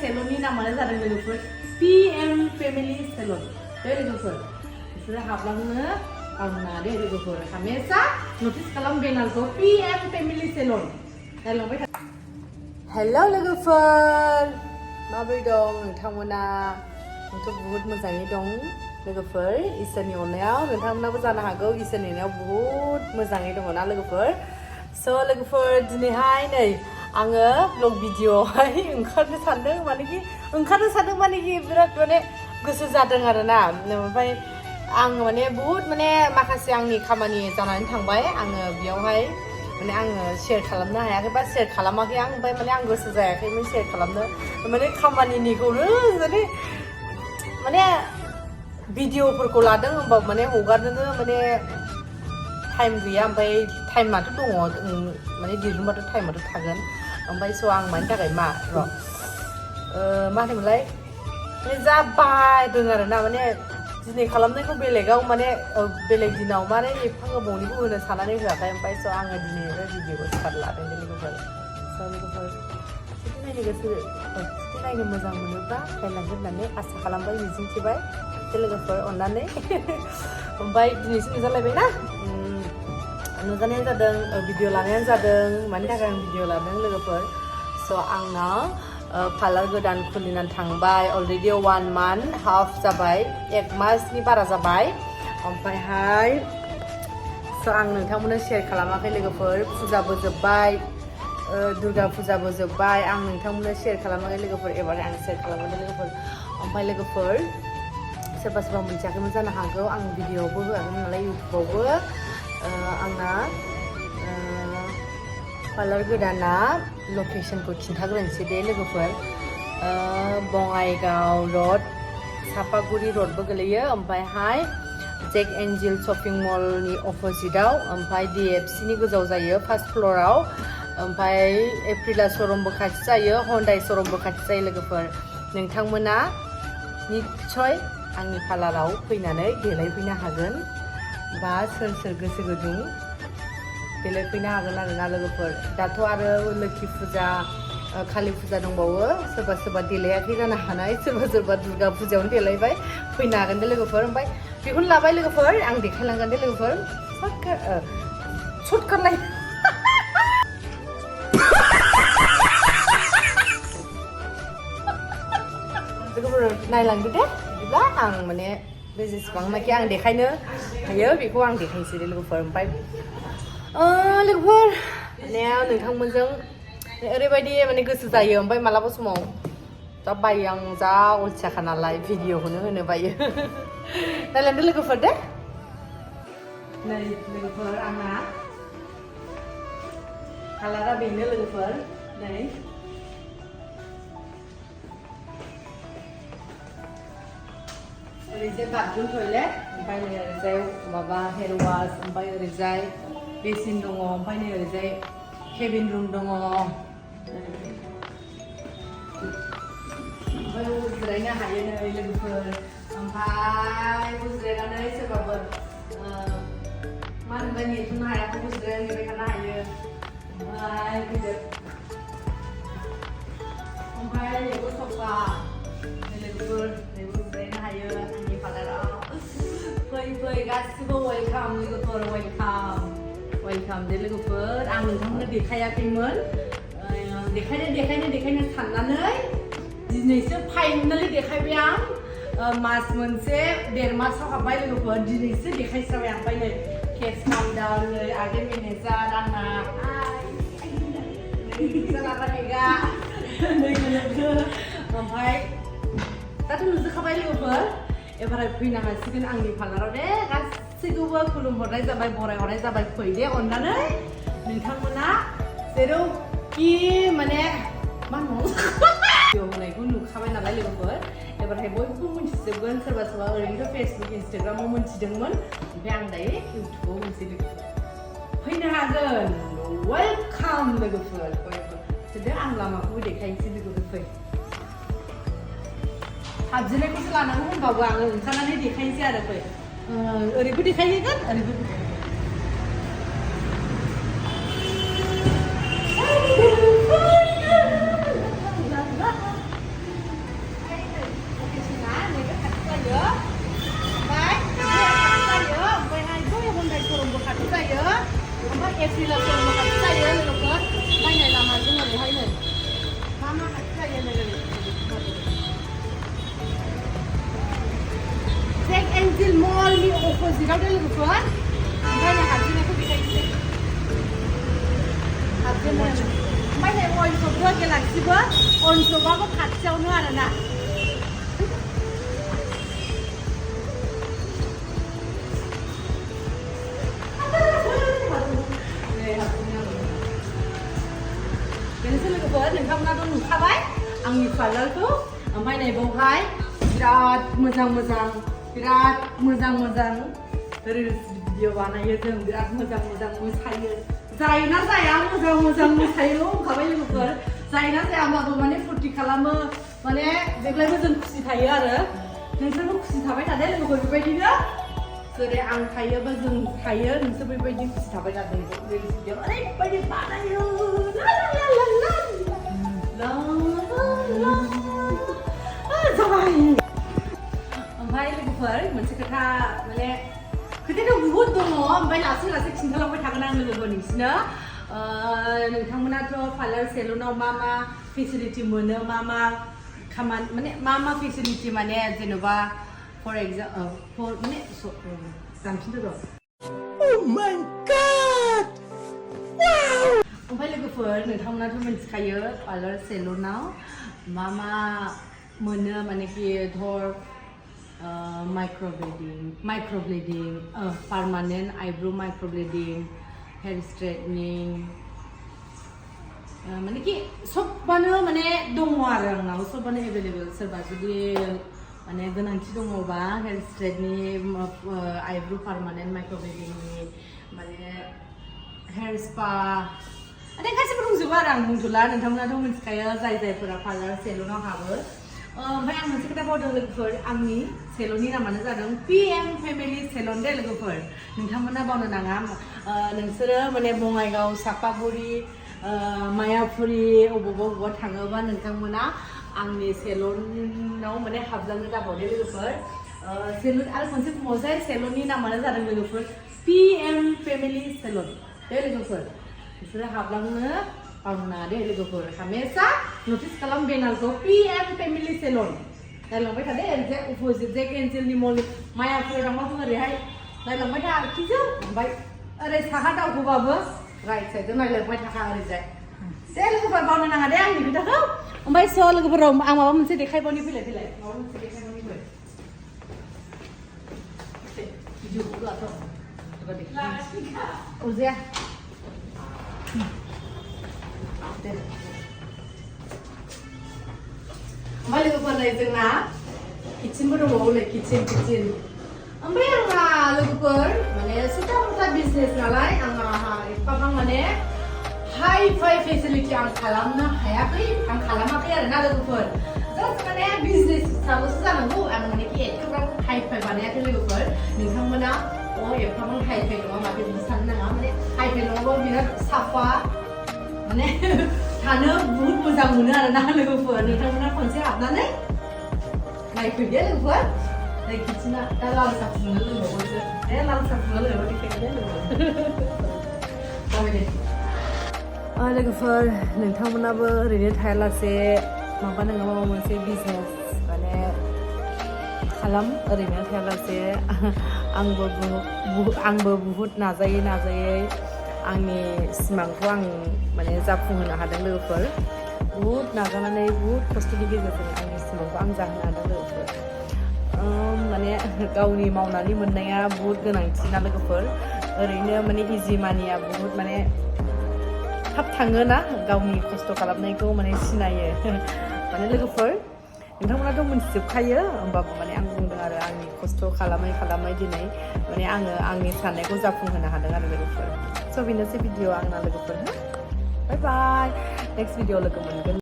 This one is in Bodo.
salonनि नामानो जादों लोगोफोर PM Family Salon दे लोगोफोर बिसोरो हाबलांनो आंना दे लोगोफोर हमेशा नोटिस खालाम बेनारखौ PM Family Salon नायलांबाय था हेलौ लोगोफोर माबोरै दं नोंथांमोना आंथ' बहुत मोजाङै दं लोगोफोर इसोरनि अननायाव नोंथांमोनाबो जानो हागौ इसोरनि अननायाव बहुत मोजाङै दङ ना लोगोफोर स' लोगोफोर दिनैहाय नै आङो ब्लग भिडिअ'आवहाय ओंखारनो सानदों मानेकि बिराद माने गोसो जादों आरोना ओमफ्राय आं माने बहुत माने माखासे आंनि खामानि जानानै थांबाय आङो बेयावहाय माने आङो शेयार खालामनो हायाखै बा शेयार खालामाखै आं ओमफ्राय माने आं गोसो जायाखैमोन शेयार खालामनो माने खामानिनिखौनो माने भिडिअ'फोरखौ लादों होमबाबो माने हगारनोनो माने टाइम गैया ओमफ्राय टाइमाथ' दङ माने दिरुनबाथ' टाइमाथ' थागोन ओमफ्राय स' आं मानि थाखाय मा होनोमोनलाय जा बादों आरोना माने दिनै खालामनायखौ बेलेगाव माने बेलेग दिनाव माने एफा गोबावनिखौ होनो साननानै होआखै ओमफ्राय स' आङो दिनै बे भिडिअ'खौ स्टार्ट लादों लोगोफोर स' लोगोफोर जुदि नायनो मोजां मोनोब्ला नायलांगोन होननानै आसा खालामबाय मिजिंथिबाय लोगोफोर अननानै ओमफ्राय दिनैसो नुजालायबायना नुजानाया जादों भिडिअ लानायानो जादों मानि थाखाय आं भिडिअ लादों लोगोफोर स' आंनाव पार्लार गोदान खुलिनानै थांबाय अलरेडि 1 month हाफ जाबाय 1 मासनि बारा जाबाय ओमफ्रायहाय स' आं नोंथांमोननो शेयार खालामाखै लोगोफोर फुजाबो जोब्बाय दुर्गा फुजाबो जोब्बाय आं नोंथांमोननो शेयार खालामाखै लोगोफोर एबार आं शेयार खालामगोन लोगोफोर ओमफ्राय लोगोफोर सोरबा सोरबा मोनथियाखैमोन जानो हागौ आं भिडिअ'आवबो होआखैमोन नालाय इउटुबावबो आंना पार्लार गोदाना लकेसनखौ खिन्थाग्रोनोसै दे लोगोफोर बङाइगाव रड सापागुरि रडबो गोलैयो ओमफ्रायहाय जेक एन्जेल शपिं मलनि अपोजिटआव ओमफ्राय DFCनि गोजौआव जायो फार्स्ट फ्ल'राव ओमफ्राय एप्रिला श'रुमबो खाथि जायो हन्डाइ श'रुमबो खाथि जायो लोगोफोर नोंथांमोना निस्सय आंनि पार्लाराव फैनानै देलायफैनो हागोन बा सोर गोसो गुदुं देलायफैनो हागोन आरोना लोगोफोर दाथ' आरो लोखि फुजा कालि फुजा दंबावो सोरबा देलायाखै जानो हानाय सोरबा दुर्गा फुजायावनो देलायबाय फैनो हागोन दे लोगोफोर ओमफ्राय बेखौनो लाबाय लोगोफोर आं देखायलांगोन दे लोगोफोर सर्टकाट लाय लोगोफोर नायलांदो दे बिदिब्ला आं माने बे जेसेबांनाखि आं देखायनो हायो बेखौ आं देखायनोसै दे लोगोफोर ओमफ्राय लोगोफोर माने नोंथांमोनजों ओरैबायदि माने गोसो जायो ओमफ्राय मालाबा समाव जा बायो आं जा अलसियाखा नालाय भिडिअखौनो होनो बायो नायलांदो लोगोफोर दे नै लोगोफोर आंना कालारा बेनो लोगोफोर नै ओरैजाय बाथरुम टयलेट ओमफ्राय नै ओरैजाय माबा हेयर वाश ओमफ्राय ओरैजाय बेसिन दङ ओमफ्राय नै ओरैजाय केबिन रुम दङ ओमफ्राय जिरायनो हायो नै लोगोफोर ओमफ्राय जिरायनानै सोरबाफोर मा होनोमोन नेथ'नो हायाखौ जिरायनानै नेबाय थानो हायो ओमफ्राय गिदिर ओमफ्राय नैबो सफा लोगोफोर नैबो जिरायनो हायो आंनि पार्लाराव फै गासिबो वेलकाम लोगोफोर वेलकाम दे लोगोफोर आं नोंथांमोननो देखायाखैमोन देखायनो साननानै दिनैसो फाइनालि देखायबाय आं मास मोनसे 1.5 मासाव हाबबाय लोगोफोर दिनैसो देखायस्राबाय आं ओमफ्राय नै केस काउन्टार नै आगे मेनेजार आंना ओमफ्राय दाथ' नुजोबखाबाय लोगोफोर एबार फैनो हासिगोन आंनि पार्लाराव दे गासैखौबो खुलुमहरनाय जाबाय बरायहरनाय जाबाय फै दे अननानै नोंथांमोना जेरावखि माने मा होनो भिडिअ होनायखौ नुखाबाय नालाय लोगोफोर एबारहाय बयबो मिथिजोबगोन सोरबा ओरैनोथ' फेसबुक इन्सटाग्रामाव मिथिदोंमोन ओमफ्राय आं दायो इउटुबाव मोनसे लोगोफोर फैनो हागोन वेलकाम लोगोफोर दे आं लामाखौबो देखायनोसै लोगोफोर फै हाबजेननायखौसो लानांगौ होनबाबो आङो ओंखारनानै देखायनोसै आरो फै ओरैबो देखायहैगोन ओरैबो अपोजिटआव दे लोगोफोर ओमफ्राय नै हाबजेननायखौ देखायनोसै हाबजेननाय ओमफ्राय नै अनसकबो गेलाक्सिबो अनसकआबो खाथियावनो आरोना बेनोसै लोगोफोर नोंथांमोनाथ' नुखाबाय आंनि पार्लारखौ ओमफ्राय नै बावहाय बिराद मोजां रिल्स भिडिअ बानायो जों बिराद मोजां मोसायो जायोना जाया मोजां मोसायोल' होनखाबाय लोगोफोर जायोना जाया होमबाबो माने फुरथि खालामो माने जेब्लायबो जों खुसि थायो आरो नोंसोरबो खुसि थाबाय थादो लोगोफोर बेबायदिनो जेरै आं थायोबा जों थायो नोंसोर बेबायदि खुसि थाबाय थादो रिल्स भिडिअ ओरैबायदि बानायो जाबाय ओमफ्राय लोगोफोर मोनसे खोथा माने खोथायाथ' बुहुद दङ ओमफ्राय लासै खिन्थालांबाय थागोन आं लोगोफोर नोंसिनो नोंथांमोनाथ' पार्लार सेलुनाव मा फेसिलिटि मोनो मा खामानि माने मा फेसिलिटि माने जेन'बा फर एग्जाम्पल माने जामफिनदो र' Oh my God! ओमफ्राय लोगोफोर नोंथांमोनाथ' मिथिखायो पार्लार सेलुनाव मा मोनो माने कि धर माइक्र'ब्लेडिं पार्मानेन्ट आइब्र' माइक्र'ब्लेडिं हेयर स्ट्रेटनिं माने कि सबबानो माने दङ आरो आंनाव सबबानो एभेलेबल सोरबा जुदि माने गोनांथि दङबा हेयर स्ट्रेटनि आइब्र' पार्मानेन्ट माइक्र'ब्लेडिंनि माने हेयर स्पा माने गासिबो दंजोबो आरो आं बुंथ'ला नोंथांमोनाथ' मिथिखायो जायफोरा पार्लार सेलुनाव हाबो ओमफ्राय आं मोनसे खोथा बावदों लोगोफोर आंनि सेलुननि नामानो जादों PM फेमिलि सेलन दे लोगोफोर नोंथांमोना बावनो नाङा नोंसोरो माने बङाइगाव सापागुरि मायापुरि अबावबा थाङोबा नोंथांमोना आंनि सेलुनाव माने हाबलांनो दाबावदे लोगोफोर सेलुन आरो मोनसे बुंबावसै सेलुननि नामानो जादों लोगोफोर PM फेमिलि सेलन दे लोगोफोर नोंसोरो हाबलांनो बावनाङा दे लोगोफोर हमेशा नटिस खालाम बेनारखौ PM फेमिलि सेलन नायलांबाय थादे ओरैजाय अपोजिट जे केन्सेलनि मल मायापुराव थांबाबो ओरैहाय नायलांबाय था आखिजों ओमफ्राय ओरै साहा दावखोबाबो राइट साइडजों नायलांबाय थाखा ओरैजाय दे लोगोफोर बावनो नाङा दे आंनि खोथाखौ ओमफ्राय स' लोगोफोर आं माबा मोनसे देखायबावनि फैलाय माबा मोनसे देखायबावनि फै भिडिअखौ लाथ' अरजाया दे ओमफ्राय लोगोफोर नै जोंना किटचेनबो दंबावो नै किटचेन ओमफ्राय आंहा लोगोफोर माने सुटा मुटा बिजनेस नालाय आंहा एफाबां माने हाइ फाइ फेसिलिटि आं खालामनो हायाखै आं खालामाखै आरोना लोगोफोर जास्ट माने बिजनेस हिसाबैसो जानांगौ आं माने कि एफाबां हाइ फाइ बानायाखै लोगोफोर नोंथांमोना एफाबां हाइ फाइ नङा माथो बिदि साननो नाङा माने हाइ फाइ नङाबा बिराद साफा माने थानो बहुत मोजां मोनो आरोना लोगोफोर नोंथांमोना खनसे हाबनानै नायफैदो लोगोफोर नै किटचेना दा लाल साहा फुदुंना लोंबावोसो दे लाल साहा फुदुंना लोंबाव देखायदो जाबाय दे लोगोफोर नोंथांमोनाबो ओरैनो थायालासे माबा नङा माबा मोनसे बिजनेस माने खालाम ओरैनो थायालासे आंबो बुहुत नाजायै आंनि सिमांखौ आं माने जाफुंहोनो हादों लोगोफोर बुहुत नाजानानै बुहुत खस्थ'नि गेजेरजों आंनि सिमांखौ आं जाहोनो हादों लोगोफोर माने गावनि मावनानै मोननाया बुहुत गोनांथि ना लोगोफोर ओरैनो माने इजि मानिया बुहुत माने थाब थाङो ना गावनि खस्थ' खालामनायखौ माने सिनायो माने लोगोफोर नोंथांमोनाथ' मिथिजोबखायो होमबाबो माने आं बुंदों आरो आंनि खस्थ' खालामै दिनै माने आङो आंनि साननायखौ जाफुंहोनो हादों आरो लोगोफोर स' बेनोसै भिडिअ आंना लोगोफोर बाय बाय नेक्स्ट भिडिअ लोगो मोनगोन